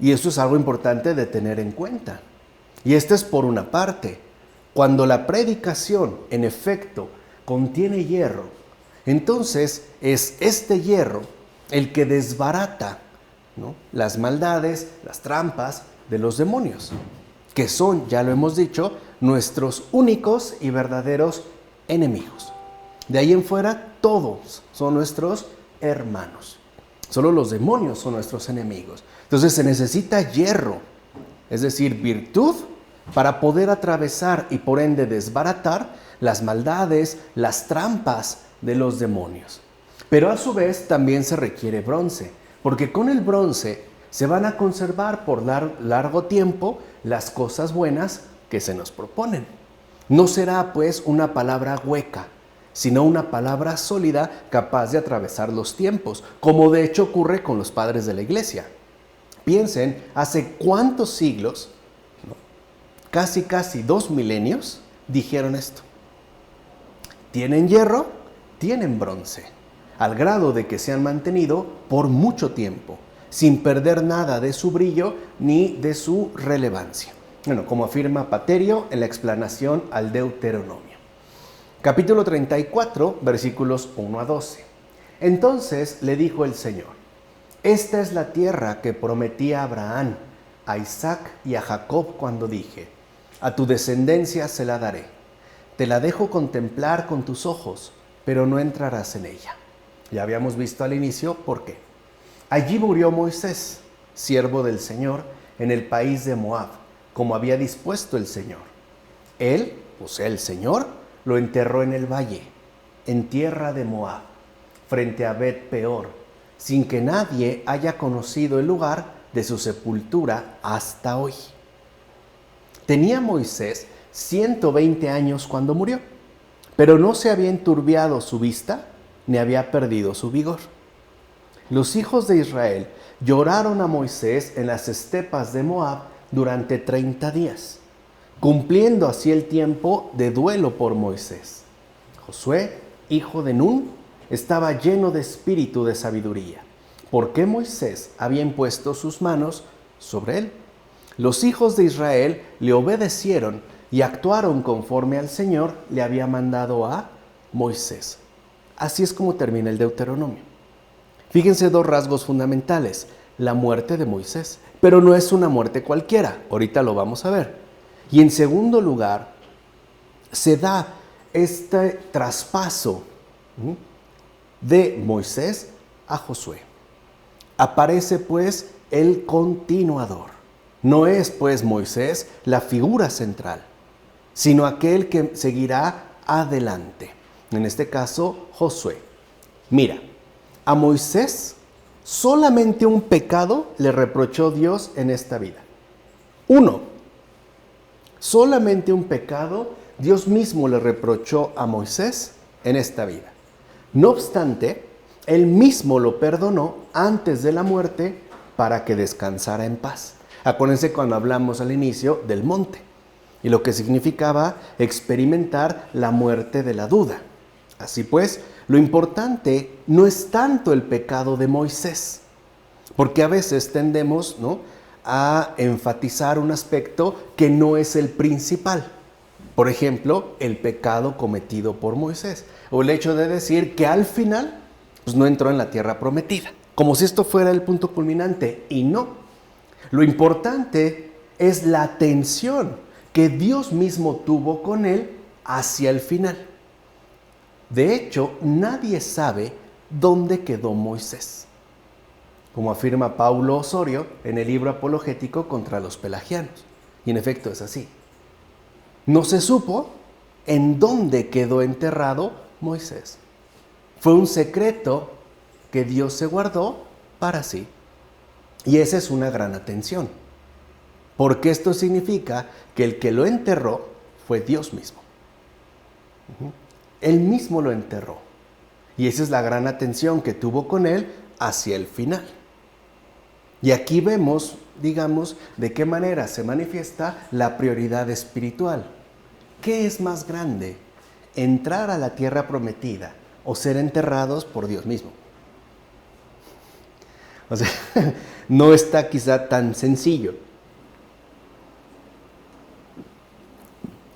Y esto es algo importante de tener en cuenta. Y esto es por una parte. Cuando la predicación, en efecto, contiene hierro, entonces es este hierro el que desbarata, ¿no?, las maldades, las trampas de los demonios, que son, ya lo hemos dicho, nuestros únicos y verdaderos enemigos. De ahí en fuera, todos son nuestros hermanos. Solo los demonios son nuestros enemigos. Entonces se necesita hierro, es decir, virtud, para poder atravesar y por ende desbaratar las maldades, las trampas de los demonios. Pero a su vez también se requiere bronce, porque con el bronce se van a conservar por largo tiempo las cosas buenas que se nos proponen. No será pues una palabra hueca, sino una palabra sólida capaz de atravesar los tiempos, como de hecho ocurre con los padres de la Iglesia. Piensen, hace cuántos siglos, ¿no?, casi 2 milenios, dijeron esto. Tienen hierro, tienen bronce, al grado de que se han mantenido por mucho tiempo, sin perder nada de su brillo ni de su relevancia. Bueno, como afirma Paterio en la explanación al Deuteronomio. Capítulo 34, versículos 1 a 12. Entonces le dijo el Señor: esta es la tierra que prometí a Abraham, a Isaac y a Jacob cuando dije: a tu descendencia se la daré. Te la dejo contemplar con tus ojos, pero no entrarás en ella. Ya habíamos visto al inicio por qué. Allí murió Moisés, siervo del Señor, en el país de Moab, como había dispuesto el Señor. Él, o sea, el Señor, lo enterró en el valle, en tierra de Moab, frente a Bet Peor, sin que nadie haya conocido el lugar de su sepultura hasta hoy. Tenía Moisés 120 años cuando murió, pero no se había enturbiado su vista ni había perdido su vigor. Los hijos de Israel lloraron a Moisés en las estepas de Moab durante 30 días, cumpliendo así el tiempo de duelo por Moisés. Josué, hijo de Nun, estaba lleno de espíritu de sabiduría, porque Moisés había impuesto sus manos sobre él. Los hijos de Israel le obedecieron y actuaron conforme al Señor le había mandado a Moisés. Así es como termina el Deuteronomio. Fíjense dos rasgos fundamentales: la muerte de Moisés, pero no es una muerte cualquiera, ahorita lo vamos a ver. Y en segundo lugar, se da este traspaso de Moisés a Josué. Aparece pues el continuador. No es pues Moisés la figura central, sino aquel que seguirá adelante. En este caso, Josué. Mira, a Moisés solamente un pecado le reprochó Dios en esta vida. Uno, solamente un pecado Dios mismo le reprochó a Moisés en esta vida. No obstante, Él mismo lo perdonó antes de la muerte para que descansara en paz. Acuérdense cuando hablamos al inicio del monte y lo que significaba experimentar la muerte de la duda. Así pues, lo importante no es tanto el pecado de Moisés, porque a veces tendemos, a enfatizar un aspecto que no es el principal. Por ejemplo, el pecado cometido por Moisés, o el hecho de decir que al final no entró en la tierra prometida, como si esto fuera el punto culminante, y no. Lo importante es la atención que Dios mismo tuvo con él hacia el final. De hecho, nadie sabe dónde quedó Moisés, como afirma Paulo Osorio en el libro apologético contra los pelagianos. Y en efecto es así. No se supo en dónde quedó enterrado Moisés. Fue un secreto que Dios se guardó para sí. Y esa es una gran atención, porque esto significa que el que lo enterró fue Dios mismo. Él mismo lo enterró. Y esa es la gran atención que tuvo con él hacia el final. Y aquí vemos, digamos, de qué manera se manifiesta la prioridad espiritual. ¿Qué es más grande? ¿Entrar a la tierra prometida o ser enterrados por Dios mismo? O sea, no está quizá tan sencillo.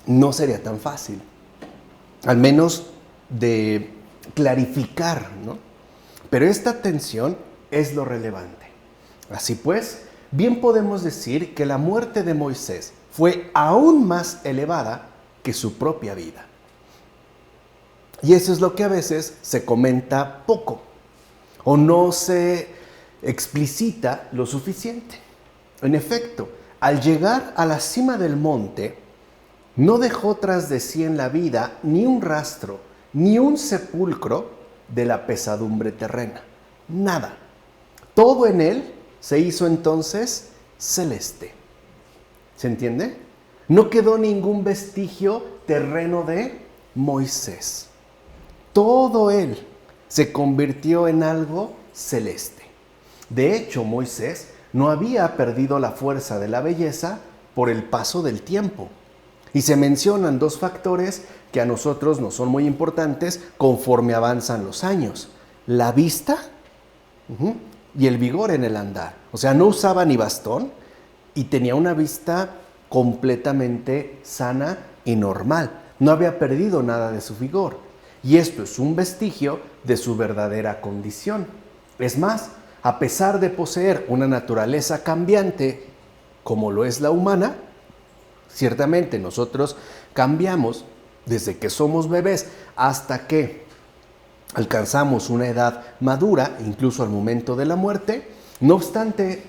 No sería tan fácil. Al menos de clarificar, ¿no? Pero esta tensión es lo relevante. Así pues, bien podemos decir que la muerte de Moisés fue aún más elevada que su propia vida. Y eso es lo que a veces se comenta poco o no se explicita lo suficiente. En efecto, al llegar a la cima del monte, no dejó tras de sí en la vida ni un rastro, ni un sepulcro de la pesadumbre terrena. Nada. Todo en él se hizo entonces celeste. ¿Se entiende? No quedó ningún vestigio terreno de Moisés. Todo él se convirtió en algo celeste. De hecho, Moisés no había perdido la fuerza de la belleza por el paso del tiempo. Y se mencionan dos factores que a nosotros nos son muy importantes conforme avanzan los años: la vista y el vigor en el andar. O sea, no usaba ni bastón y tenía una vista completamente sana y normal. No había perdido nada de su vigor. Y esto es un vestigio de su verdadera condición. Es más, a pesar de poseer una naturaleza cambiante como lo es la humana, ciertamente nosotros cambiamos desde que somos bebés hasta que alcanzamos una edad madura, incluso al momento de la muerte. No obstante,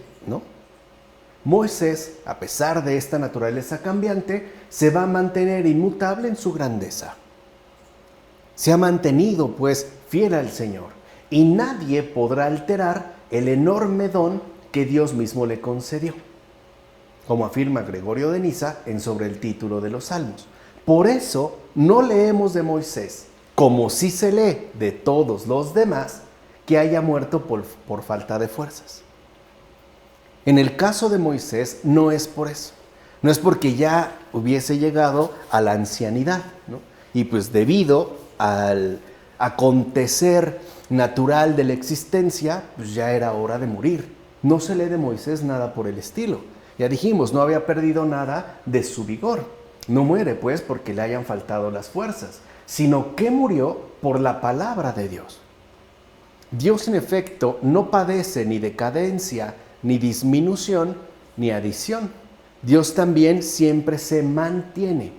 Moisés, a pesar de esta naturaleza cambiante, se va a mantener inmutable en su grandeza. Se ha mantenido, pues, fiel al Señor, y nadie podrá alterar el enorme don que Dios mismo le concedió, como afirma Gregorio de Niza en Sobre el título de los Salmos. Por eso no leemos de Moisés, como sí se lee de todos los demás, que haya muerto por falta de fuerzas. En el caso de Moisés no es por eso, no es porque ya hubiese llegado a la ancianidad, ¿no? Y pues debido al acontecer natural de la existencia, pues ya era hora de morir. No se lee de Moisés nada por el estilo. Ya dijimos, no había perdido nada de su vigor. No muere pues porque le hayan faltado las fuerzas, sino que murió por la palabra de Dios. Dios en efecto no padece ni decadencia, ni disminución, ni adición. Dios también siempre se mantiene.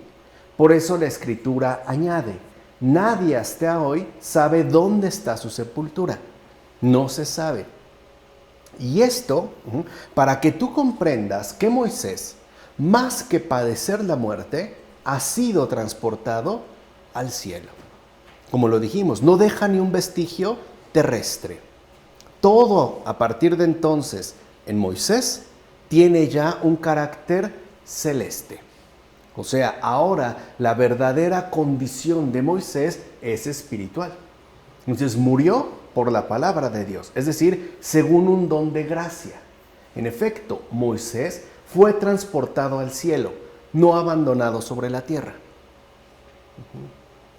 Por eso la Escritura añade: nadie hasta hoy sabe dónde está su sepultura. No se sabe. Y esto, para que tú comprendas que Moisés, más que padecer la muerte, ha sido transportado al cielo. Como lo dijimos, no deja ni un vestigio terrestre. Todo a partir de entonces en Moisés tiene ya un carácter celeste. O sea, ahora la verdadera condición de Moisés es espiritual. Entonces murió por la palabra de Dios, es decir, según un don de gracia. En efecto, Moisés fue transportado al cielo, no abandonado sobre la tierra.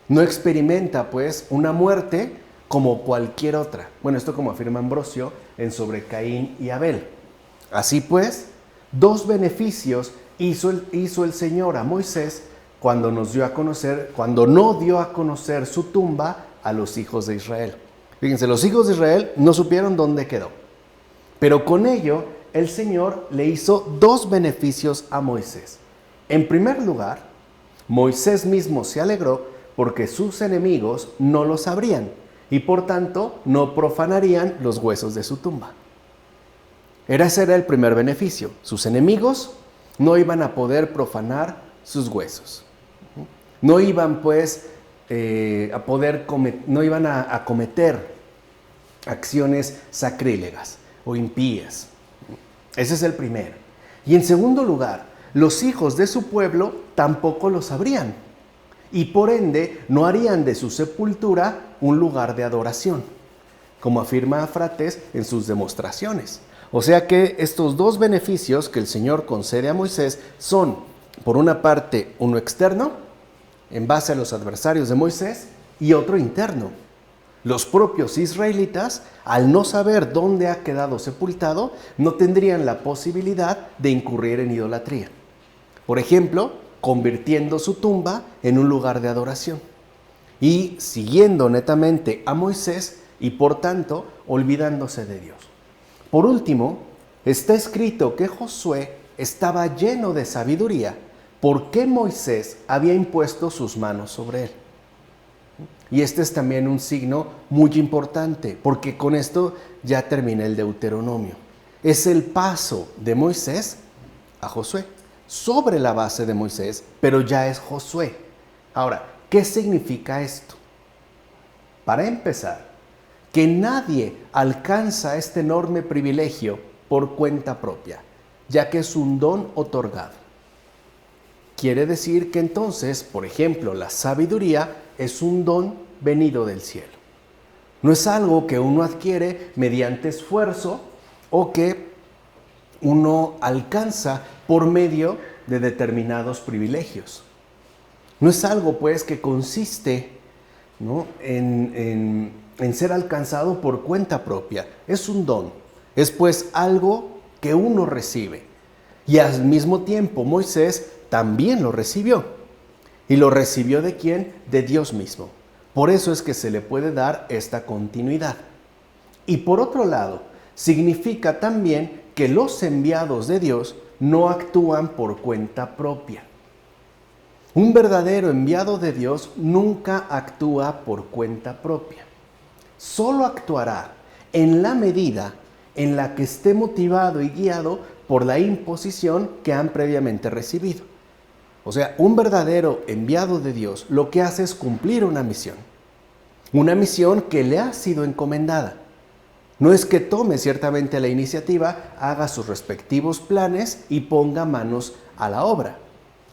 No experimenta, pues, una muerte como cualquier otra. Bueno, esto como afirma Ambrosio en Sobre Caín y Abel. Así pues, dos beneficios hizo el Señor a Moisés cuando no dio a conocer su tumba a los hijos de Israel. Fíjense, los hijos de Israel no supieron dónde quedó. Pero con ello, el Señor le hizo dos beneficios a Moisés. En primer lugar, Moisés mismo se alegró porque sus enemigos no lo sabrían y por tanto no profanarían los huesos de su tumba. Ese era el primer beneficio. Sus enemigos no iban a poder profanar sus huesos. No iban pues no iban a cometer acciones sacrílegas o impías. Ese es el primero. Y en segundo lugar, los hijos de su pueblo tampoco lo sabrían y por ende no harían de su sepultura un lugar de adoración, como afirma Frates en sus demostraciones. O sea que estos dos beneficios que el Señor concede a Moisés son, por una parte, uno externo, en base a los adversarios de Moisés, y otro interno. Los propios israelitas, al no saber dónde ha quedado sepultado, no tendrían la posibilidad de incurrir en idolatría. Por ejemplo, convirtiendo su tumba en un lugar de adoración y siguiendo netamente a Moisés y por tanto olvidándose de Dios. Por último, está escrito que Josué estaba lleno de sabiduría porque Moisés había impuesto sus manos sobre él. Y este es también un signo muy importante, porque con esto ya termina el Deuteronomio. Es el paso de Moisés a Josué, sobre la base de Moisés, pero ya es Josué. Ahora, ¿qué significa esto? Para empezar, que nadie alcanza este enorme privilegio por cuenta propia, ya que es un don otorgado. Quiere decir que entonces, por ejemplo, la sabiduría es un don venido del cielo. No es algo que uno adquiere mediante esfuerzo o que uno alcanza por medio de determinados privilegios. No es algo, pues, que consiste, ¿no?, en ser alcanzado por cuenta propia. Es un don. Es, pues, algo que uno recibe. Y al mismo tiempo, Moisés también lo recibió. ¿Y lo recibió de quién? De Dios mismo. Por eso es que se le puede dar esta continuidad. Y por otro lado, significa también que los enviados de Dios no actúan por cuenta propia. Un verdadero enviado de Dios nunca actúa por cuenta propia. Solo actuará en la medida en la que esté motivado y guiado por la imposición que han previamente recibido. O sea, un verdadero enviado de Dios lo que hace es cumplir una misión que le ha sido encomendada. No es que tome ciertamente la iniciativa, haga sus respectivos planes y ponga manos a la obra.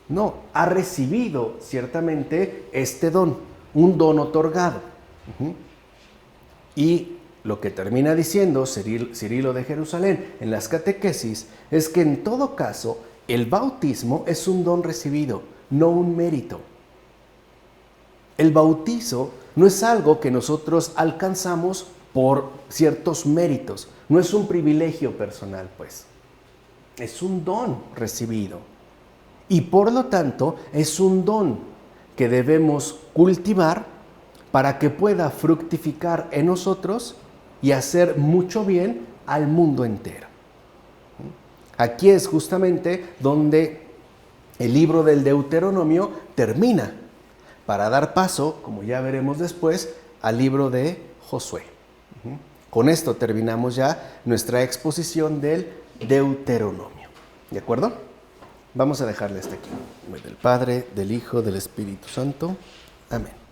No, ha recibido ciertamente este don, un don otorgado. Y lo que termina diciendo Cirilo de Jerusalén en las catequesis es que en todo caso el bautismo es un don recibido, no un mérito. El bautizo no es algo que nosotros alcanzamos por ciertos méritos, no es un privilegio personal, pues. Es un don recibido. Y por lo tanto es un don que debemos cultivar para que pueda fructificar en nosotros y hacer mucho bien al mundo entero. Aquí es justamente donde el libro del Deuteronomio termina, para dar paso, como ya veremos después, al libro de Josué. Con esto terminamos ya nuestra exposición del Deuteronomio. ¿De acuerdo? Vamos a dejarle hasta aquí. Del Padre, del Hijo, del Espíritu Santo. Amén.